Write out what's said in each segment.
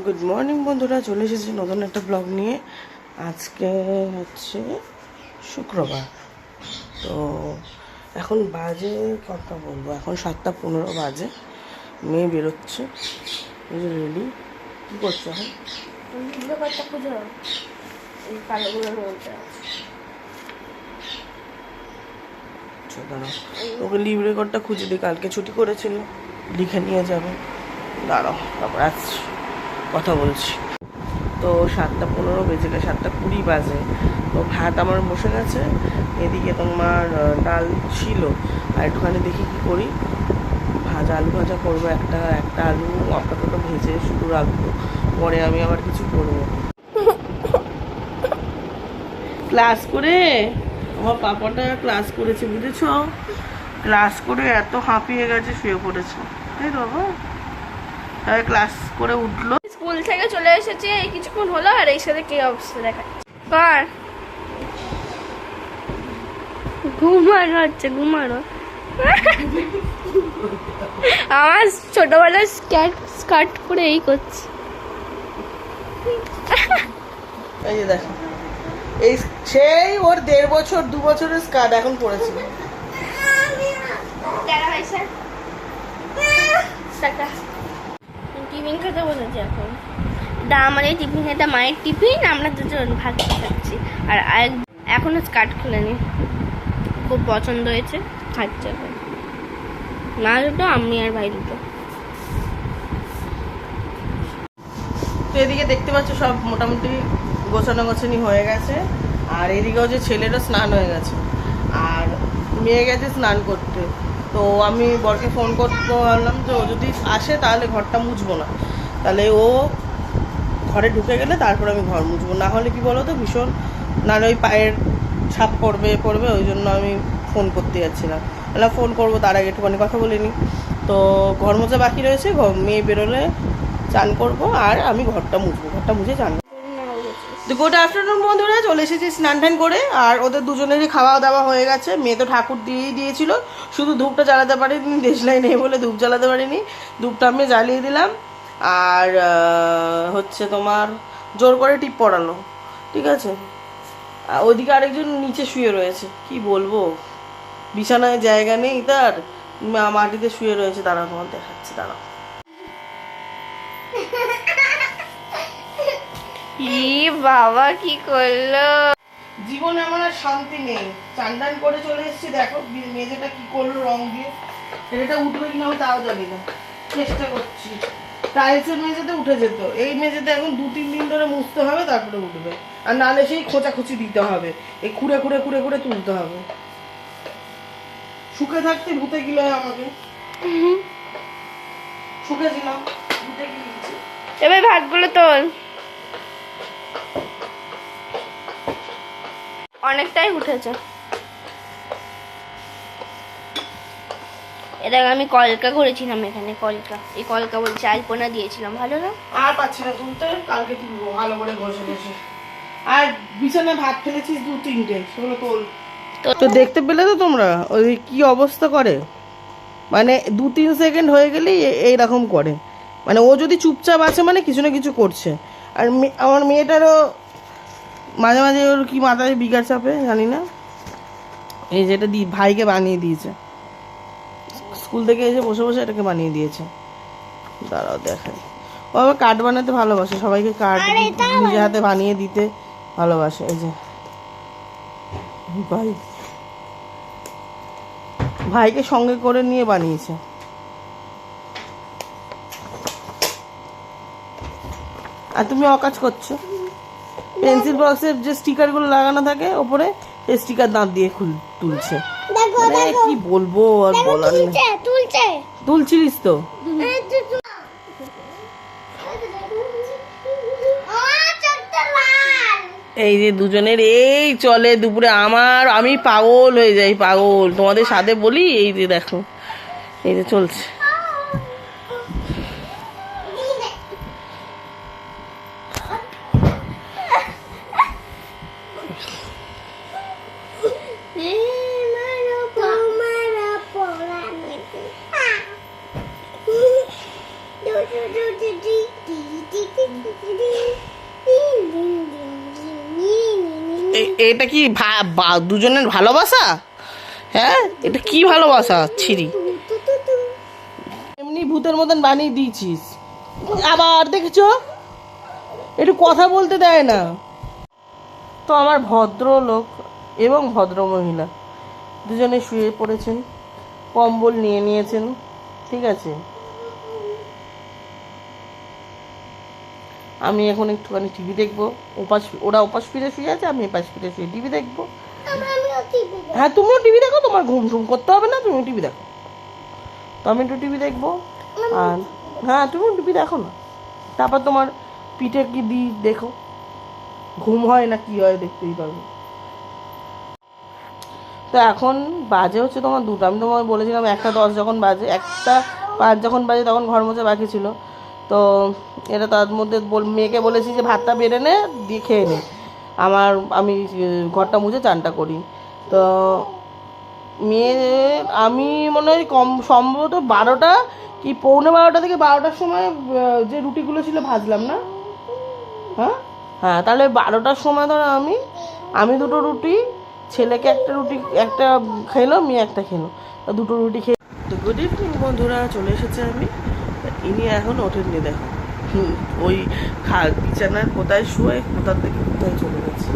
Good morning বন্ধুরা, চলে এসেছি নতুন একটা ব্লগ নিয়ে। আজকে হচ্ছে শুক্রবার, তো এখন বাজে কটা বলবো, এখন 7:15 বাজে। মেয়ে বেরোচ্ছে, রেডি। কী করছো এখন? ওকে লিভ রেকর্ডটা খুঁজে দিই, কালকে ছুটি করেছিল, লিখে নিয়ে যাবে। দাঁড়াও, তারপর আসছি, কথা বলছি। তো 7:15 বেজে গেছে, 7:20 বাজে। তো ভাত আমার বসে গেছে, এদিকে তোমার ডাল ছিল, আর একটুখানি দেখি কী করি। আলু ভাজা করবো, একটা আলু আপাতত ভেজে শুধু রাখবো, পরে আমি আবার কিছু করবো। ক্লাস করে আমার পাপাটা ক্লাস করেছে, বুঝেছ? ক্লাস করে এত হাঁপিয়ে গেছে, শুয়ে পড়েছে, তাই তো বাবা? তাই ক্লাস করে উঠলো, স্কুল থেকে চলে এসেছে, এই কিছুক্ষণ হলো, আর এই সাথে কি অবস্থা দেখাচ্ছে। কর ঘুমানো হচ্ছে, ঘুমানো। আমার ছোটবেলায় স্কার্ট করে এই করছে। এই যে দেখো, এই সেই ওর 1.5 বছর 2 বছরের স্কার্ট এখন পড়েছে। টিফিন খেতে বসেছি এখন। আমার এই টিফিন, এটা মায়ের টিফিন, আমরা দুজন ভাত খাচ্ছি। আর এখনো স্কার্ট খুলেনি, খুব পছন্দ হয়েছে, খাচ্ছে। মা দুটো, আমি আর ভাই দুটো। তো এদিকে দেখতে পাচ্ছ সব মোটামুটি গোছানো গোছানি হয়ে গেছে, আর এদিকে হচ্ছে ছেলেরও স্নান হয়ে গেছে, আর মেয়ে গেছে স্নান করতে। তো আমি বরকে ফোন করতে পারলাম যে ও যদি আসে তাহলে ঘরটা মুছবো না, তাহলে ও ঘরে ঢুকে গেলে তারপর আমি ঘর মুছবো, না হলে কি বলো তো ভীষণ, নাহলে ওই পায়ের ছাপ পড়বে, ওই জন্য আমি ফোন করতে যাচ্ছি না। তাহলে ফোন করবো, তার আগে একটুখানি কথা বলে নিই। তো ঘর মোছা বাকি রয়েছে, মেয়ে বেরোলে চান করবো, আর আমি ঘরটা মুছে চান। তো গুড আফটারনুন বন্ধুরা, চলে এসেছি স্নান টান করে, আর ওদের দুজনেরই খাওয়া দাওয়া হয়ে গেছে। মেয়ে তো ঠাকুর দিয়েই দিয়েছিল, শুধু ধূপটা জ্বালাতে পারিনি, দেশলাই নেই বলে ধূপ জ্বালাতে পারিনি। ধূপটা আমি জ্বালিয়ে দিলাম, আর হচ্ছে তোমার জোর করে টিপ পড়ালো, ঠিক আছে। ওইদিকে আরেকজন নিচে শুয়ে রয়েছে, কি বলবো, বিছানায় জায়গা নেই তার, মাটিতে শুয়ে রয়েছে। দাঁড়াও, তোমার দেখাচ্ছি, দাঁড়াও। বাবা কি করলো, জীবনে আমার আর শান্তি নেই। চান টান করে চলে এসেছি, দেখো মেঝেটা কি করলো রং দিয়ে। এটা উঠবে কিনা আমি তাও জানি না, চেষ্টা করছি। টাইলসের মেঝেতে উঠে যেত, এই মেঝেতে এখন 2-3 দিন ধরে মুছতে হবে, তারপরে উঠবে। আর নাহলে সেই খোঁচাখুচি দিতে হবে, এই খুঁড়ে তুলতে হবে। শুকে থাকতে ভূতে গিলে আমাকে, শুকেছিলাম, ভূতে গিলেছে। এবার ভাতগুলো তোল, অনেকটাই উঠেছে। এটা আমি কলকা করেছিলাম, এখানে এই কলকা বলছে, আলপনা দিয়েছিলাম, ভালো না? আর পাচ্ছি না তুলতে, কালকে তুলবো ভালো করে ঘষে। আর বিছানায় ভাত ফেলেছিস 2-3টে, সেগুলো তোল। তো দেখতে পেলে তো তোমরা ওই কি অবস্থা করে, মানে 2-3 সেকেন্ড হয়ে গেলেই এইরকম করে। মানে ও যদি চুপচাপ আছে মানে কিছু না কিছু করছে। আর আমার মেয়েটারও মাঝে মাঝে ওর কি মাথায় বিগার চাপে জানি না। এই যেটা ভাইকে বানিয়ে দিয়েছে, স্কুল থেকে এসে বসে বসে এটাকে বানিয়ে দিয়েছে। দাঁড়াও দেখাই। ও আবার কার্ড বানাতে ভালোবাসে, সবাইকে কার্ড নিজে হাতে বানিয়ে দিতে ভালোবাসে। এই যে ভাইকে সঙ্গে করে নিয়ে বানিয়েছে। আর তুমি অকাজ করছো, পেন্সিল বক্সের যে স্টিকারগুলো লাগানো থাকে ওপরে, এই স্টিকার দাঁত দিয়ে তুলছে। কি বলবো, আর বলার নেই। তুলছিলিস তো? এই যে দুজনের এই চলে দুপুরে, আমি পাগল হয়ে যাই, পাগল। তোমাদের সাথে বলি, এই যে দেখো, এই যে চলছে। এটা কি দুজনের ভালোবাসা? হ্যাঁ, এটা কি ভালোবাসা ছিরি? এমনি ভূতের মতন বানিয়ে দিয়েছিস। আবার দেখেছো, একটু কথা বলতে দেয় না তো। আমার ভদ্রলোক এবং ভদ্র মহিলা দুজনে শুয়ে পড়েছেন, কম্বল নিয়ে নিয়েছেন, ঠিক আছে। আমি এখন একটুখানি টিভি দেখবো। ওরা ওপাশ ফিরে শুয়ে আছে, আমি এপাশ ফিরে শুয়ে টিভি দেখবো। হ্যাঁ, তুমিও টিভি দেখো, তোমার ঘুম ঘুম করতে হবে না, তুমিও টিভি দেখো। তো আমি একটু টিভি দেখবো। আর হ্যাঁ, তুমিও টিভি দেখো না, তারপর তোমার পিঠে কি দিই দেখো, ঘুম হয় না কি হয় দেখতেই পারবে। তো এখন বাজে হচ্ছে তোমার 2টা। আমি তোমায় বলেছিলাম 1:10 যখন বাজে, 1:05 যখন বাজে তখন ঘর মোছা বাকি ছিল। তো এটা তার মধ্যে মেয়েকে বলেছি যে ভাতটা বেড়ে নে, দিয়ে খেয়ে নে, আমি ঘরটা মুছে চানটা করি। তো মেয়ে, আমি মনে হয় সম্ভবত 12টা কি 12:15 থেকে 12টার সময় যে রুটিগুলো ছিল ভাজলাম না। হ্যাঁ, তাহলে 12টার সময় ধরো আমি 2টো রুটি, ছেলেকে একটা রুটি, একটা খেলো, মেয়ে একটা খেলো, 2টো রুটি খেয়ে। তো গুড ইভিনিং বন্ধুরা, চলে এসেছে আমি। ইনি এখন ওঠেননি, দেখো ওই বিছানার কোথায় শুয়ে কোথার থেকে কোথায় চলে গেছে।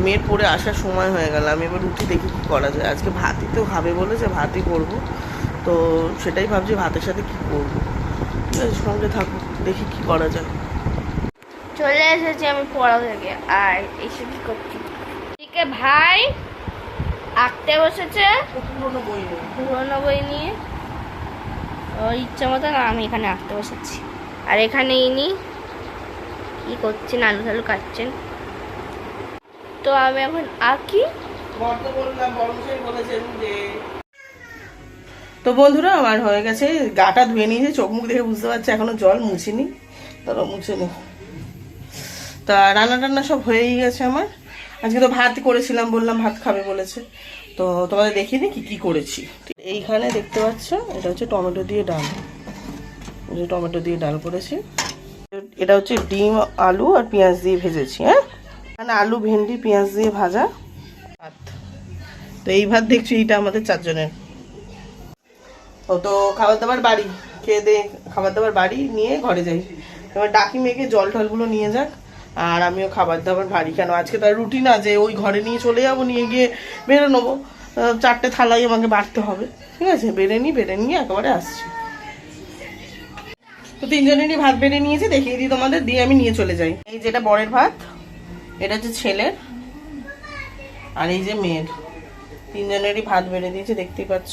মেয়ের পরে আসার সময় হয়ে গেল। আমি এবার রুটি দেখি কী করা যায়। আজকে ভাতই তো খাবে বলেছে, ভাতই করবো। তো সেটাই ভাবছি ভাতের সাথে কী করবো। সঙ্গে থাকো, দেখি কী করা যায়। চলে এসেছি আমি পড়া থেকে, আর এসে কি করছি, এদিকে ভাই আঁকতে বসেছে পুরোনো বই নিয়ে, ওর ইচ্ছা মতো না, আমি এখানে আঁকতে বসেছি। আর এখানে ইনি কি করছেন, আলু টালু কাটছেন। তো আমি এখন আঁকি। তো বন্ধুরা, আমার হয়ে গেছে, গাটা ধুয়ে নিয়েছে, চোখ মুখ দেখে বুঝতে পারছি এখনো জল মুছিনি, তারা মুছে নি। তা রান্না টান্না সব হয়েই গেছে আমার। আজকে তো ভাত করেছিলাম, বললাম ভাত খাবে বলেছে। তো তোমাদের দেখিনি কি করেছি। এইখানে দেখতে পাচ্ছ, এটা হচ্ছে টমেটো দিয়ে ডাল, টমেটো দিয়ে ডাল করেছি। এটা হচ্ছে ডিম, আলু আর পেঁয়াজ দিয়ে ভেজেছি। হ্যাঁ, এখানে আলু, ভেন্ডি, পেঁয়াজ দিয়ে ভাজা ভাত। তো এই ভাত দেখছি, এইটা আমাদের 4 জনের। ও তো খাবার দাবার বাড়ি, খেয়ে দিয়ে খাবার দাবার বাড়ি নিয়ে ঘরে যাই। এবার ডাকি মেয়েকে জল টলগুলো নিয়ে যাক, আর আমিও খাবার দাবার বাড়ি। কেন আজকে তার রুটি না যে ওই ঘরে নিয়ে চলে যাবো, নিয়ে গিয়ে বেড়ে নেবো। 4টে থালাই আমাকে বাড়তে হবে, ঠিক আছে। বেড়ে নিয়ে একেবারে আসছি। তো 3 জনেরই ভাত বেড়ে নিয়েছি, দেখিয়ে দিই তোমাদের, দিয়ে আমি নিয়ে চলে যাই। এই যেটা বরের ভাত, এটা হচ্ছে ছেলের, আর এই যে মেয়ের। 3 জনেরই ভাত বেড়ে দিয়েছি, দেখতেই পাচ্ছ।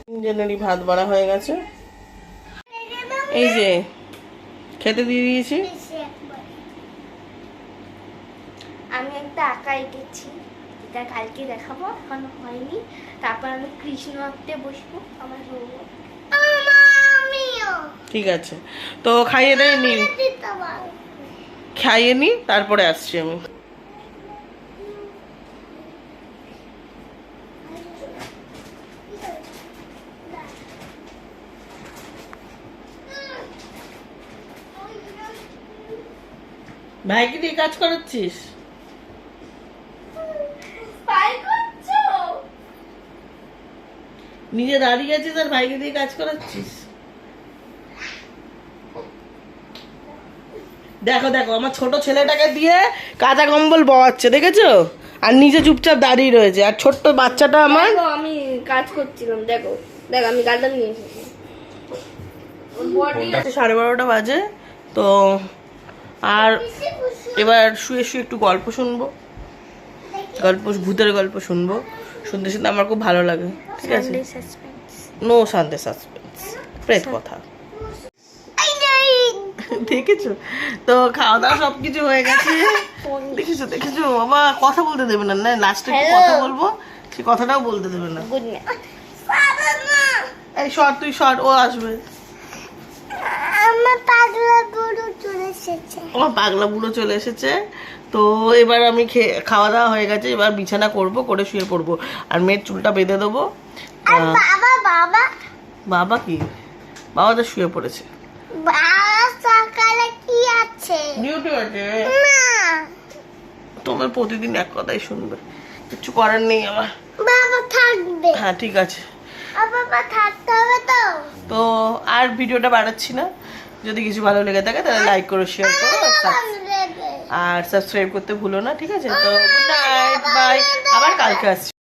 3 জনেরই ভাত বাড়া হয়ে গেছে। এই যে খেতে দিয়ে দিয়েছি। আমি একটা আঁকা এঁকেছি, এটা কালকে দেখাবো, এখনো হয়নি। তারপর আমি কৃষ্ণ আঁকতে বসবো, আমার ঠিক আছে, তো খাইয়ে দেয় নি, খাইয়ে নি, তারপরে আসছি আমি। ভাইকে দিয়ে কাজ করাচ্ছিস? নিজে দাঁড়িয়ে আছিস আর ভাইকে দিয়ে কাজ করাচ্ছিস? দেখো দেখো, আমার ছোট ছেলেটাকে দিয়ে কাঁচা কম্বল বওয়াচ্ছে, দেখেছো? আর নিজে চুপচাপ দাঁড়িয়ে রয়েছে। আর ছোট্ট বাচ্চাটা আমার, আমি কাজ করছিলাম, দেখো আমি গার্ডেন নিয়ে এসেছি। 12:30 বাজে। তো আর এবার শুয়ে শুয়ে একটু গল্প শুনবো, ভূতের গল্প শুনবো। শুনতে শুনতে আমার খুব ভালো লাগে, ঠিক আছে। নো সানডে সাসপেন্স, প্রেত কথা। দেখেছো তো, খাওয়া দাওয়া সবকিছু হয়ে গেছে। দেখেছো বাবা, কথা বলতে দেবে না, লাস্টে কথা বলবো, সে কথাটাও বলতে দেবে না। এই সর, তুই সর, ও আসবে। আমার পাগলা বুড়ো চলে এসেছে। তো এবার আমি খাওয়া দাওয়া হয়ে গেছে, এবার বিছানা করবো, করে শুয়ে পড়বো। আর মেয়ের চুলটা বেঁধে দেবো। বাবা কি, বাবা তো শুয়ে পড়েছে। সকালে কি আছে? ডিউটি আছে। না তোমার প্রতিদিন এক কথাই শুনবে, কিছু করার নেই আমার। বাবা থাকবে। হ্যাঁ ঠিক আছে। বাবা থাকতে হবে তো। তো আর ভিডিওটা বাড়াচ্ছি না, যদি কিছু ভালো লেগে থাকে তাহলে লাইক করো, শেয়ার করো আর সাবস্ক্রাইব করতে ভুলো না, ঠিক আছে? তো গুড নাইট, বাই, আবার কালকে আসছি।